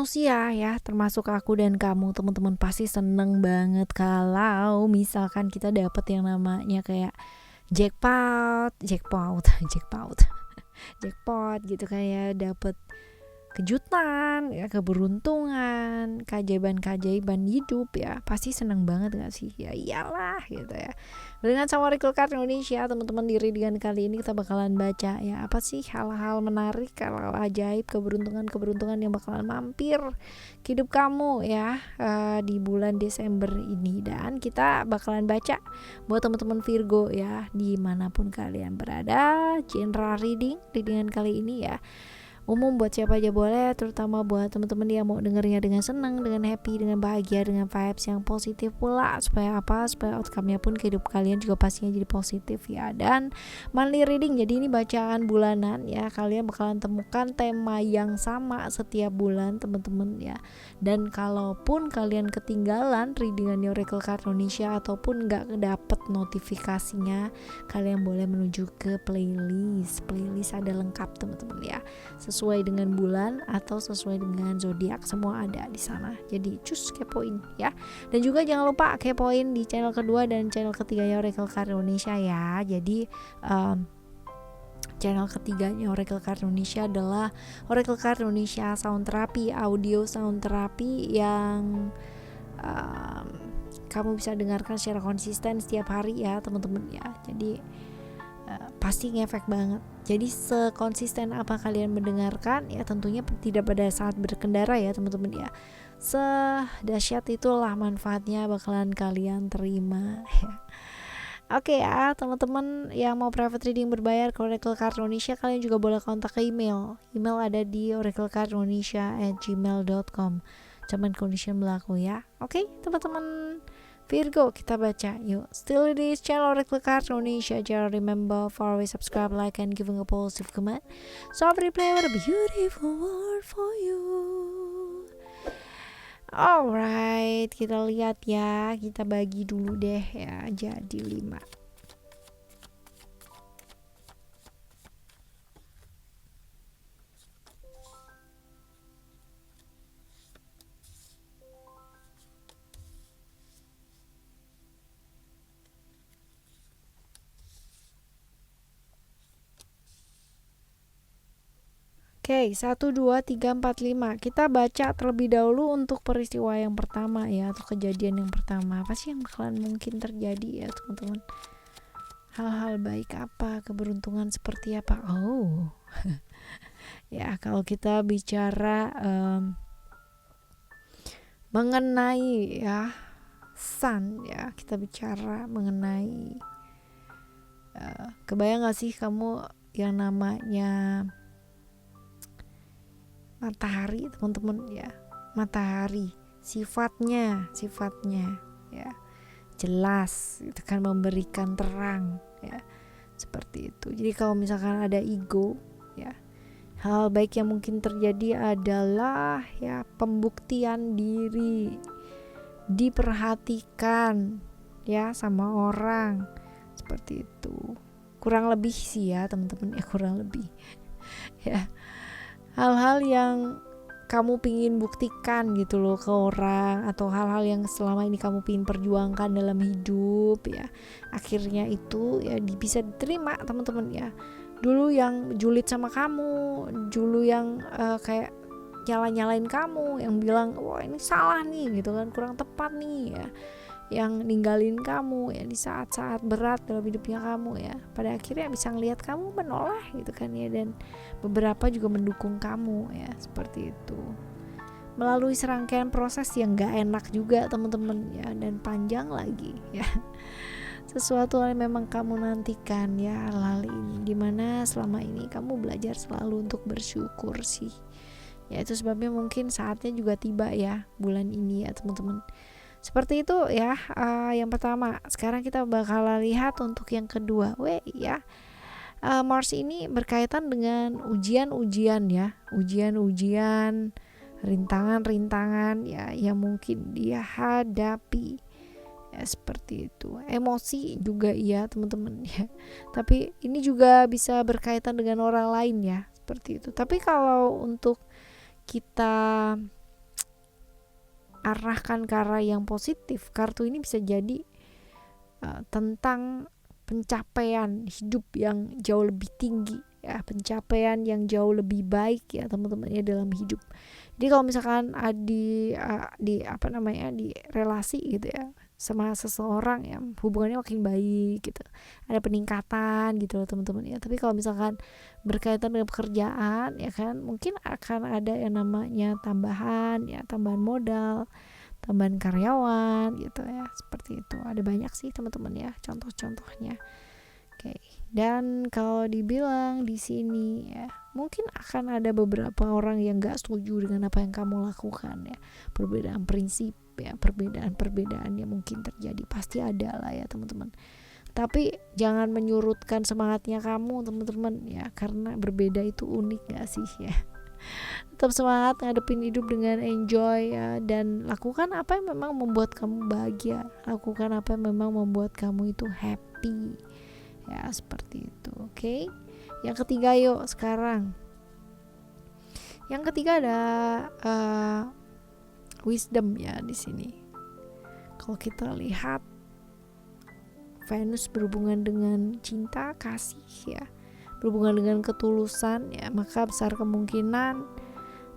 manusia ya, termasuk aku dan kamu teman-teman pasti seneng banget kalau misalkan kita dapat yang namanya kayak jackpot, jackpot, jackpot gitu, kayak dapat kejutan ya, keberuntungan, keajaiban hidup ya, pasti seneng banget gak sih? Ya iyalah gitu ya. Dengan sama Oracle Card Indonesia teman-teman, di readingan kali ini kita bakalan baca ya, apa sih hal-hal menarik, hal-hal ajaib, keberuntungan yang bakalan mampir ke hidup kamu ya di bulan Desember ini. Dan kita bakalan baca buat teman-teman Virgo ya, dimanapun kalian berada. General readingan kali ini ya umum buat siapa aja boleh, terutama buat teman-teman yang mau dengernya dengan senang, dengan happy, dengan bahagia, dengan vibes yang positif pula. Supaya apa? Supaya outcome-nya pun ke hidup kalian juga pastinya jadi positif ya. Dan monthly reading, jadi ini bacaan bulanan ya. Kalian bakalan temukan tema yang sama setiap bulan teman-teman ya. Dan kalaupun kalian ketinggalan readingan Oracle Card Indonesia ataupun nggak dapet notifikasinya, kalian boleh menuju ke playlist ada lengkap teman-teman ya, sesuai dengan bulan atau sesuai dengan zodiak, semua ada di sana. Jadi cus kepoin ya. Dan juga jangan lupa kepoin di channel kedua dan channel ketiganya Oracle Card Indonesia ya. Jadi channel ketiganya Oracle Card Indonesia adalah Oracle Card Indonesia Sound Therapy, audio sound therapy yang kamu bisa dengarkan secara konsisten setiap hari ya teman-teman ya. Jadi pasti ngefek banget. Jadi sekonsisten apa kalian mendengarkan ya, tentunya tidak pada saat berkendara ya teman-teman ya. Sedahsyat itulah manfaatnya bakalan kalian terima ya. Oke ya teman-teman yang mau private reading berbayar ke Oracle Card Indonesia, kalian juga boleh kontak ke email ada di oraclecardindonesia@gmail.com. Cuman condition berlaku ya. Oke teman-teman Virgo, kita baca yuk. Still it is channel Oracle Card Indonesia. Jangan remember for always subscribe, like, and giving a positive comment. So every play what a beautiful world for you. Alright, kita lihat ya. Kita bagi dulu deh ya, jadi 5. Oke, 1, 2, 3, 4, 5. Kita baca terlebih dahulu untuk peristiwa yang pertama ya, atau kejadian yang pertama. Apa sih yang bakalan mungkin terjadi ya teman-teman? Hal-hal baik apa, keberuntungan seperti apa? Oh ya, kalau kita bicara mengenai ya sun ya, kita bicara mengenai kebayang gak sih kamu yang namanya matahari teman-teman ya. Matahari sifatnya ya jelas, itu kan memberikan terang ya, seperti itu. Jadi kalau misalkan ada ego ya, hal baik yang mungkin terjadi adalah ya pembuktian diri, diperhatikan ya sama orang, seperti itu. Kurang lebih sih ya teman-teman ya, kurang lebih ya. Hal-hal yang kamu pingin buktikan gitu loh ke orang, atau hal-hal yang selama ini kamu pingin perjuangkan dalam hidup ya, akhirnya itu ya bisa diterima teman-teman ya. Dulu yang julid sama kamu, dulu yang kayak nyalain kamu, yang bilang wah ini salah nih gitu kan, kurang tepat nih ya, yang ninggalin kamu ya di saat-saat berat dalam hidupnya kamu ya, pada akhirnya bisa ngelihat kamu menoleh gitu kan ya, dan beberapa juga mendukung kamu ya, seperti itu. Melalui serangkaian proses yang gak enak juga teman-teman ya, dan panjang lagi ya. Sesuatu yang memang kamu nantikan ya, hal-hal ini, dimana selama ini kamu belajar selalu untuk bersyukur sih ya. Itu sebabnya mungkin saatnya juga tiba ya bulan ini ya teman-teman. Seperti itu ya, yang pertama. Sekarang kita bakal lihat untuk yang kedua. Ya, Mars ini berkaitan dengan ujian-ujian ya, ujian-ujian, rintangan-rintangan ya yang mungkin dia hadapi ya, seperti itu. Emosi juga ya teman-teman ya, tapi ini juga bisa berkaitan dengan orang lain ya, seperti itu. Tapi kalau untuk kita arahkan ke arah yang positif. Kartu ini bisa jadi tentang pencapaian hidup yang jauh lebih tinggi ya, pencapaian yang jauh lebih baik ya teman-teman ya dalam hidup. Jadi kalau misalkan di relasi gitu ya sama seseorang ya, hubungannya makin baik gitu, ada peningkatan gitu loh teman-teman ya. Tapi kalau misalkan berkaitan dengan pekerjaan ya kan, mungkin akan ada yang namanya tambahan modal, tambahan karyawan gitu ya, seperti itu. Ada banyak sih teman-teman ya contoh-contohnya. Oke. Dan kalau dibilang di sini ya, mungkin akan ada beberapa orang yang gak setuju dengan apa yang kamu lakukan ya. Perbedaan prinsip ya, perbedaan yang mungkin terjadi pasti ada lah ya teman-teman. Tapi jangan menyurutkan semangatnya kamu teman-teman ya, karena berbeda itu unik gak sih ya. Tetap semangat ngadepin hidup dengan enjoy ya, dan lakukan apa yang memang membuat kamu bahagia, lakukan apa yang memang membuat kamu itu happy ya, seperti itu. Oke. Yang ketiga yuk sekarang. Yang ketiga ada wisdom ya di sini. Kalau kita lihat Venus berhubungan dengan cinta, kasih ya, berhubungan dengan ketulusan ya, maka besar kemungkinan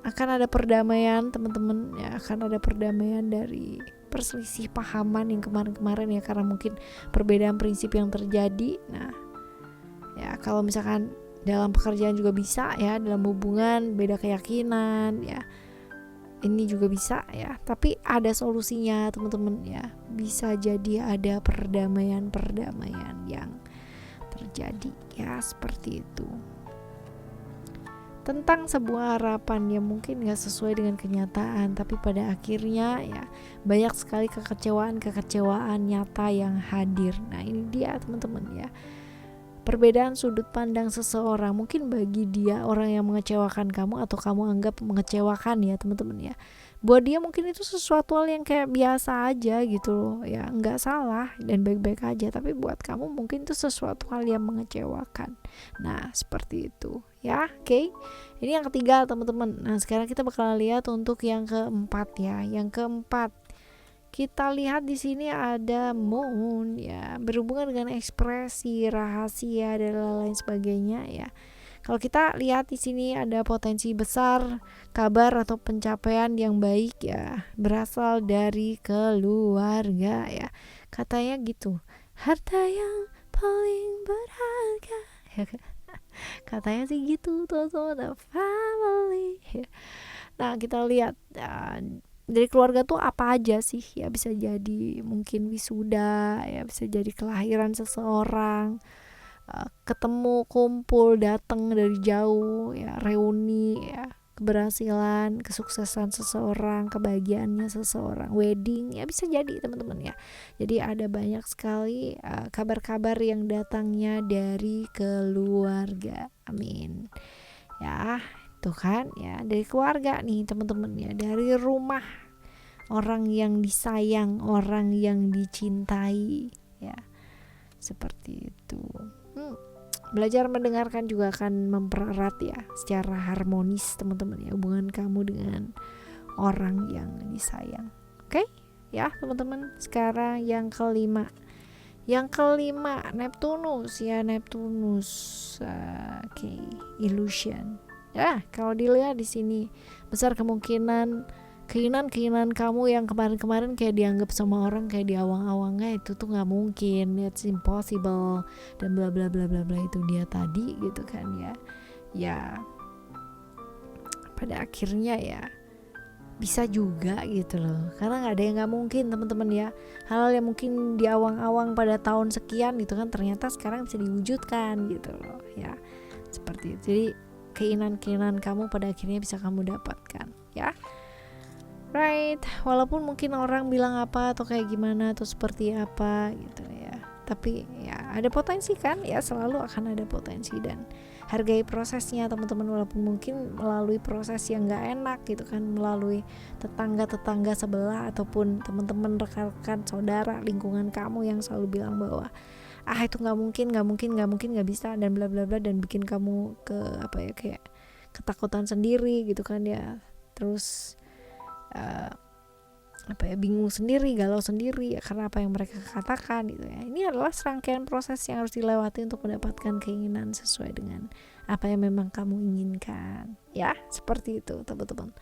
akan ada perdamaian teman-teman ya, akan ada perdamaian dari perselisih pahaman yang kemarin-kemarin ya, karena mungkin perbedaan prinsip yang terjadi. Nah ya, kalau misalkan dalam pekerjaan juga bisa ya, dalam hubungan beda keyakinan ya, ini juga bisa ya, tapi ada solusinya teman-teman ya. Bisa jadi ada perdamaian yang terjadi ya, seperti itu. Tentang sebuah harapan yang mungkin gak sesuai dengan kenyataan, tapi pada akhirnya ya banyak sekali kekecewaan nyata yang hadir. Nah ini dia teman-teman ya, perbedaan sudut pandang seseorang. Mungkin bagi dia orang yang mengecewakan kamu atau kamu anggap mengecewakan ya teman-teman ya, buat dia mungkin itu sesuatu hal yang kayak biasa aja gitu loh ya, nggak salah dan baik-baik aja. Tapi buat kamu mungkin itu sesuatu hal yang mengecewakan. Nah seperti itu ya. Oke. Ini yang ketiga teman-teman. Nah sekarang kita bakal lihat untuk yang keempat ya. Yang keempat kita lihat di sini ada moon ya, berhubungan dengan ekspresi, rahasia dan lain sebagainya ya. Kalau kita lihat di sini ada potensi besar kabar atau pencapaian yang baik ya, berasal dari keluarga ya. Katanya gitu, harta yang paling berharga ya, katanya sih gitu teman-teman, family. Nah kita lihat dari keluarga tuh apa aja sih ya, bisa jadi mungkin wisuda ya, bisa jadi kelahiran seseorang, ketemu, kumpul, datang dari jauh ya, reuni ya, keberhasilan, kesuksesan seseorang, kebahagiaannya seseorang, wedding ya, bisa jadi teman-teman ya. Jadi ada banyak sekali kabar-kabar yang datangnya dari keluarga. Amin ya. Tuh kan ya, dari keluarga nih teman-teman ya, dari rumah, orang yang disayang, orang yang dicintai ya, seperti itu. Belajar mendengarkan juga akan mempererat ya secara harmonis teman-teman ya, hubungan kamu dengan orang yang disayang. Oke ya teman-teman. Sekarang yang kelima Neptunus ya, Neptunus. Oke. Illusion ya. Kalau dilihat di sini besar kemungkinan keinginan kamu yang kemarin-kemarin kayak dianggap sama orang kayak di awang-awangnya itu tuh nggak mungkin, it's impossible dan bla bla bla bla bla, itu dia tadi gitu kan ya. Ya pada akhirnya ya bisa juga gitu loh, karena nggak ada yang nggak mungkin teman-teman ya. Hal yang mungkin di awang-awang pada tahun sekian gitu kan, ternyata sekarang bisa diwujudkan gitu loh ya, seperti itu. Jadi keinginan kamu pada akhirnya bisa kamu dapatkan ya. Right, walaupun mungkin orang bilang apa atau kayak gimana atau seperti apa gitu ya, tapi ya ada potensi kan ya, selalu akan ada potensi, dan hargai prosesnya teman-teman. Walaupun mungkin melalui proses yang gak enak gitu kan, melalui tetangga sebelah ataupun teman-teman, rekan-rekan, saudara, lingkungan kamu yang selalu bilang bahwa itu nggak bisa dan bla bla bla, dan bikin kamu kayak ketakutan sendiri gitu kan ya. Terus bingung sendiri, galau sendiri ya karena apa yang mereka katakan gitu ya. Ini adalah serangkaian proses yang harus dilewati untuk mendapatkan keinginan sesuai dengan apa yang memang kamu inginkan ya, seperti itu teman-teman.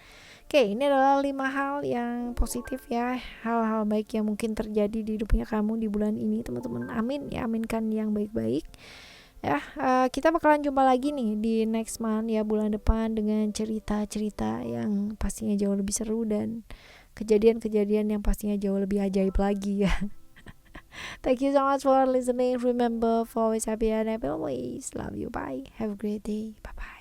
Oke, ini adalah 5 hal yang positif ya, hal-hal baik yang mungkin terjadi di hidupnya kamu di bulan ini teman-teman. Amin ya, aminkan yang baik-baik ya. Kita bakalan jumpa lagi nih di next month ya, bulan depan, dengan cerita-cerita yang pastinya jauh lebih seru dan kejadian-kejadian yang pastinya jauh lebih ajaib lagi ya. Thank you so much for listening. Remember, for always happy and happy always. Love you. Bye. Have a great day. Bye bye.